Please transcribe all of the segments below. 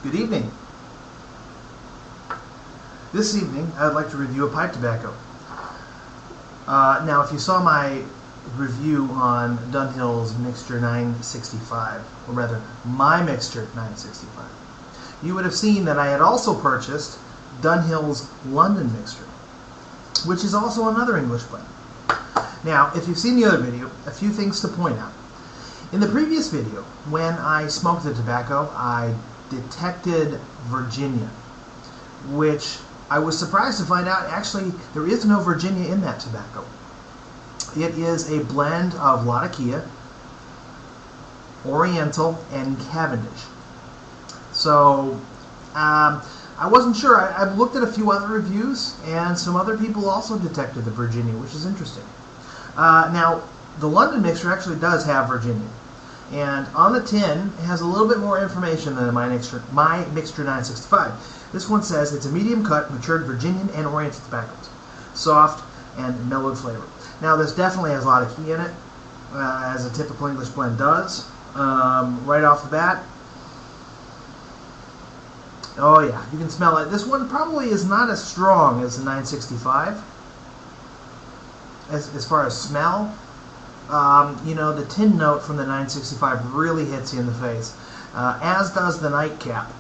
Good evening. This evening, I would like to review a pipe tobacco. Now, if you saw my review on Dunhill's Mixture 965, or rather, my Mixture 965, you would have seen that I had also purchased Dunhill's London Mixture, which is also another English blend. Now, if you've seen the other video, a few things to point out. In the previous video, when I smoked the tobacco, I detected Virginia, which I was surprised to find out actually there is no Virginia in that tobacco. It is a blend of Latakia, Oriental, and Cavendish. So I wasn't sure. I've looked at a few other reviews, and some other people also detected the Virginia, which is interesting. Now, the London Mixture actually does have Virginia. And on the tin, it has a little bit more information than my Mixture 965. This one says it's a medium cut, matured Virginian and Oriental tobaccos. Soft and mellowed flavor. Now, this definitely has a lot of key in it, as a typical English blend does. Right off the bat. Oh yeah, you can smell it. This one probably is not as strong as the 965. As far as smell. The tin note from the 965 really hits you in the face, as does the nightcap.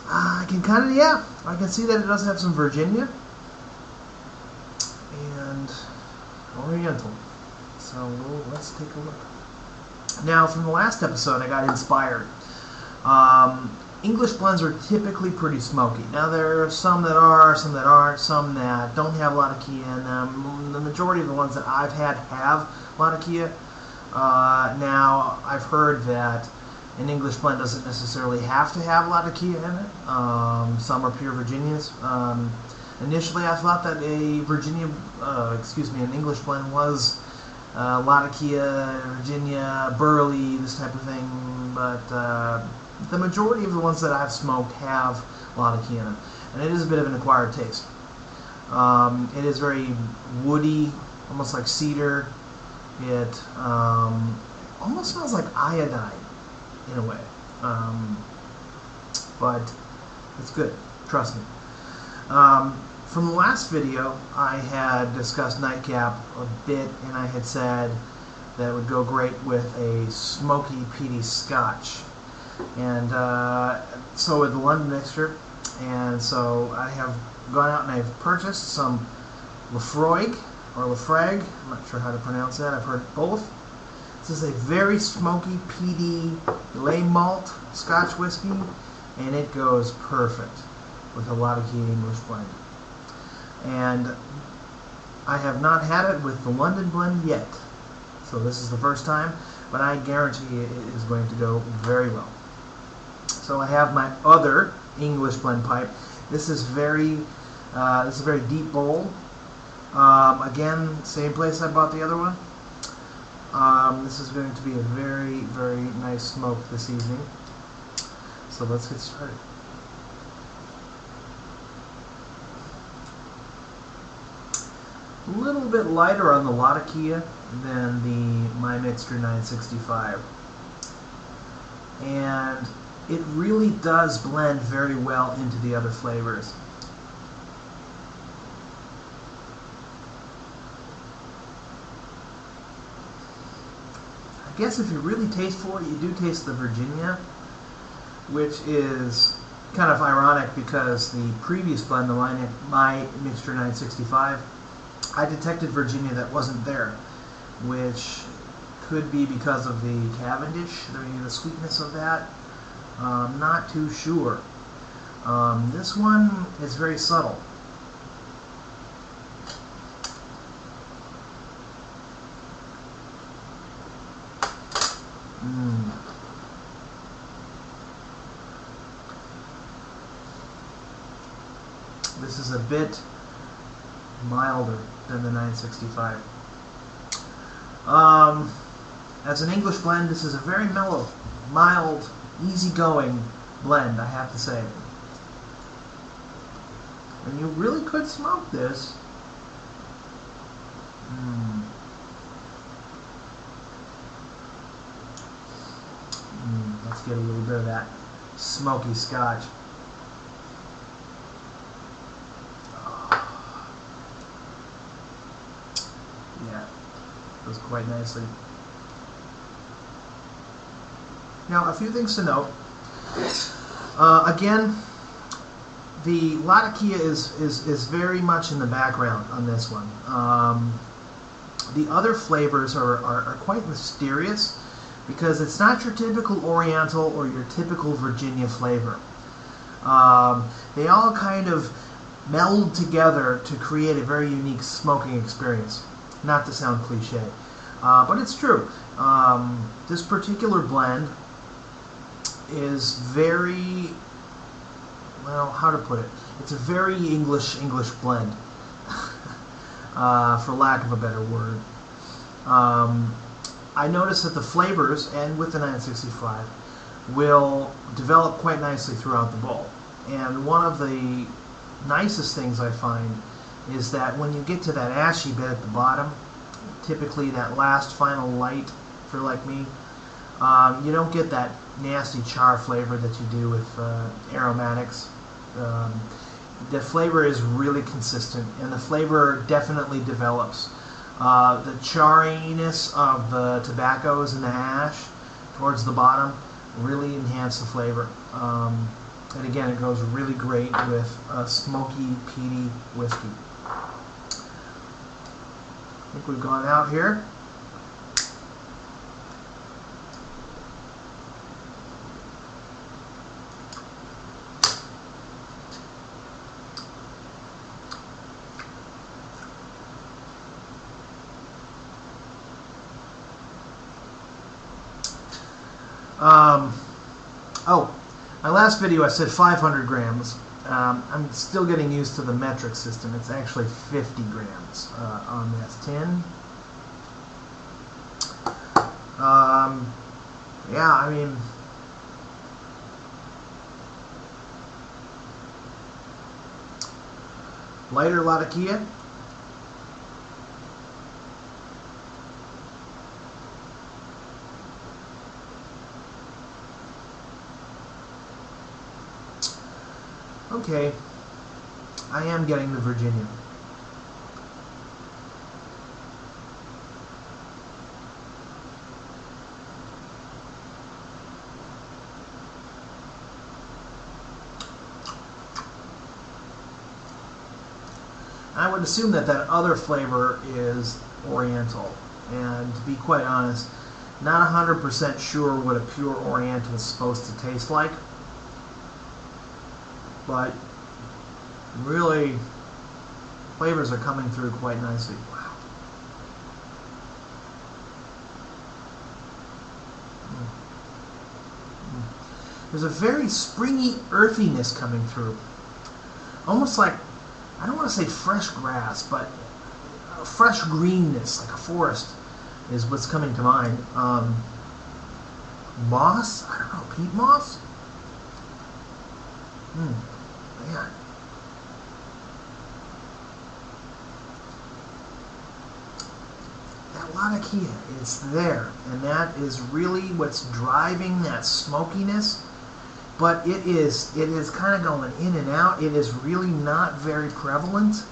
I can see that it does have some Virginia and Oriental. So let's take a look. Now, from the last episode, I got inspired. English blends are typically pretty smoky. Now, there are some that are, some that aren't, some that don't have a lot of key in them. The majority of the ones that I've had have a lot of key. Now, I've heard that an English blend doesn't necessarily have to have a lot of key in it. Some are pure Virginias. Initially, I thought that an English blend was Latakia, Virginia, Burley, this type of thing, but the majority of the ones that I've smoked have a lot of key in them, and it is a bit of an acquired taste. It is very woody, almost like cedar. It almost smells like iodine in a way, but it's good, trust me. From the last video, I had discussed nightcap a bit, and I had said that it would go great with a smoky, peaty scotch. And so with the London Mixture, and so I have gone out and I've purchased some Laphroaig, or Laphroaig, I'm not sure how to pronounce that, I've heard both. This is a very smoky, peaty, lay malt Scotch whiskey, and it goes perfect with a lot of key English blend. And I have not had it with the London blend yet, so this is the first time, but I guarantee it is going to go very well. So I have my other English blend pipe. This is a very deep bowl. Again, same place I bought the other one. This is going to be a very, very nice smoke this evening. So let's get started. A little bit lighter on the Latakia than the My Mixture 965. And it really does blend very well into the other flavors. I guess if you really taste for it, you do taste the Virginia, which is kind of ironic because the previous blend, the My Mixture 965, I detected Virginia that wasn't there, which could be because of the Cavendish, the sweetness of that. Not too sure. This one is very subtle. This is a bit milder than the 965. As an English blend, this is a very mellow, mild, easygoing blend, I have to say. And you really could smoke this. Let's get a little bit of that smoky Scotch. Yeah, goes quite nicely. Now, a few things to note. Again, the Latakia is very much in the background on this one. The other flavors are quite mysterious because it's not your typical Oriental or your typical Virginia flavor. They all kind of meld together to create a very unique smoking experience. Not to sound cliche, but it's true. This particular blend is very, well, how to put it? It's a very English blend, for lack of a better word. I noticed that the flavors, and with the 965, will develop quite nicely throughout the bowl. And one of the nicest things I find is that when you get to that ashy bit at the bottom, typically that last final light, if you're like me, you don't get that nasty char flavor that you do with aromatics. The flavor is really consistent, and the flavor definitely develops. The chariness of the tobaccos and the ash towards the bottom really enhance the flavor. And again, it goes really great with a smoky, peaty whiskey. I think we've gone out here. Oh, my last video I said 500 grams. I'm still getting used to the metric system. It's actually 50 grams on this tin. Yeah, I mean, lighter Latakia. Okay, I am getting the Virginia. I would assume that that other flavor is Oriental, and to be quite honest, not 100% sure what a pure Oriental is supposed to taste like. But really, flavors are coming through quite nicely. Wow. There's a very springy earthiness coming through. Almost like, I don't want to say fresh grass, but fresh greenness, like a forest, is what's coming to mind. Moss? I don't know, peat moss? Man. That Latakia is there, and that is really what's driving that smokiness. But it is kind of going in and out. It is really not very prevalent,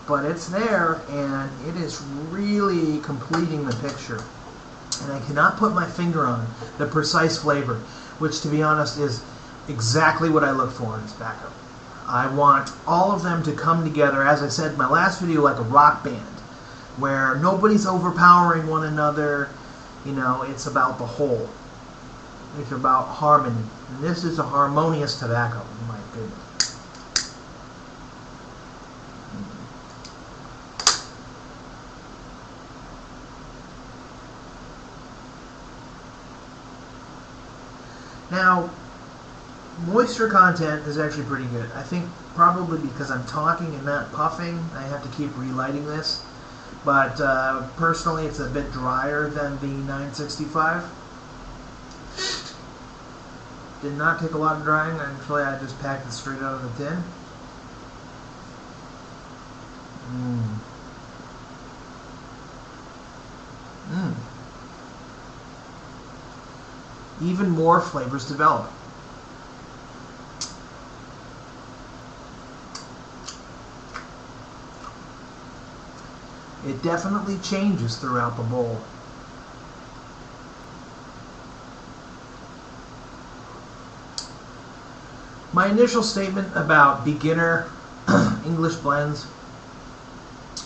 but it's there, and it is really completing the picture. And I cannot put my finger on the precise flavor, which, to be honest, is exactly what I look for in tobacco. I want all of them to come together, as I said in my last video, like a rock band, where nobody's overpowering one another. You know, it's about the whole. It's about harmony. And this is a harmonious tobacco. My goodness. Now, moisture content is actually pretty good. I think probably because I'm talking and not puffing, I have to keep relighting this. But personally, it's a bit drier than the 965. Did not take a lot of drying. Actually, I just packed it straight out of the tin. even more flavors develop. It definitely changes throughout the bowl. My initial statement about beginner English blends,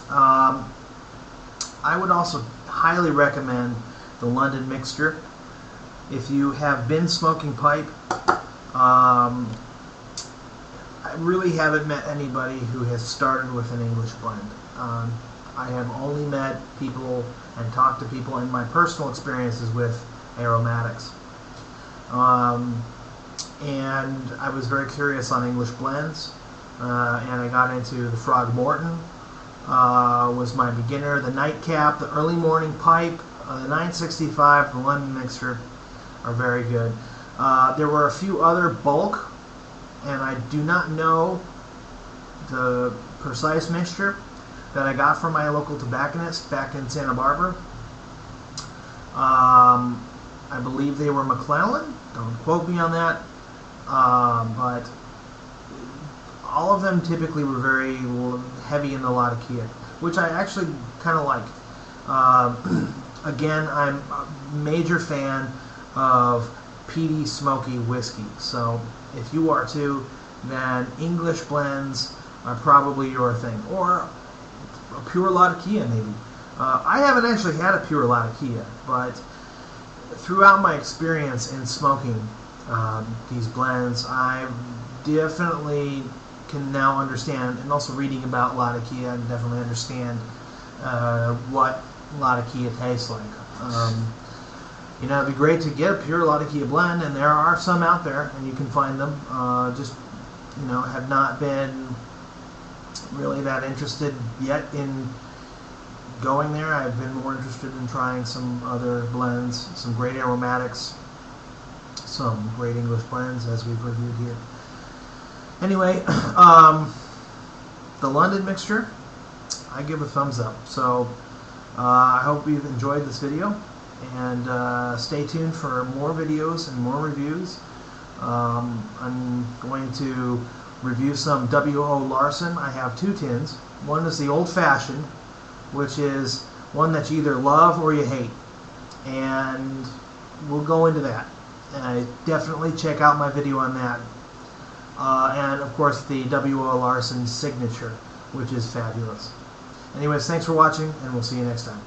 I would also highly recommend the London Mixture. If you have been smoking pipe, I really haven't met anybody who has started with an English blend. I have only met people and talked to people in my personal experiences with aromatics. And I was very curious on English blends, and I got into the Frog Morton, was my beginner, the Nightcap, the Early Morning Pipe, the 965, the London Mixture are very good. There were a few other bulk, and I do not know the precise mixture that I got from my local tobacconist back in Santa Barbara. I believe they were McClellan, don't quote me on that, but all of them typically were very heavy in the Latakia, which I actually kind of like. Again, I'm a major fan of peaty, smoky whiskey, so if you are too, then English blends are probably your thing, or a pure Latakia maybe. I haven't actually had a pure Latakia, but throughout my experience in smoking these blends, I definitely can now understand, and also reading about Latakia, I definitely understand what Latakia tastes like. You know, it'd be great to get a pure Latakia blend, and there are some out there, and you can find them. Just, you know, have not been really that interested yet in going there. I've been more interested in trying some other blends, some great aromatics, some great English blends, as we've reviewed here. Anyway, the London Mixture, I give a thumbs up. So I hope you've enjoyed this video, and stay tuned for more videos and more reviews. I'm going to review some W.O. Larson. I have two tins. One is the old-fashioned, which is one that you either love or you hate, and we'll go into that. Definitely check out my video on that. And of course the W.O. Larson signature, which is fabulous. Anyways, thanks for watching, and we'll see you next time.